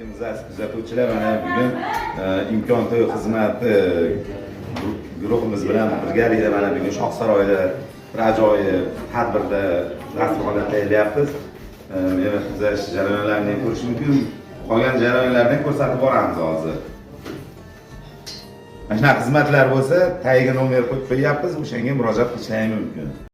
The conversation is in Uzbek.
Kuzatuvchilar mana bugun imkon to'y xizmati guruhimiz bilan birgalikda mana bugun Shohsaroyda bir ajoyib tadbirda dasturxonlar tayyorlayapmiz. Meva tuzash jarayonlarini ko'rish mumkin. Qolgan jarayonlarni ko'rsatib boramiz hozir. Mana shunaqa xizmatlar bo'lsa, tagiga nomer qo'yib qo'yapmiz, o'shanga murojaat qilishingiz mumkin.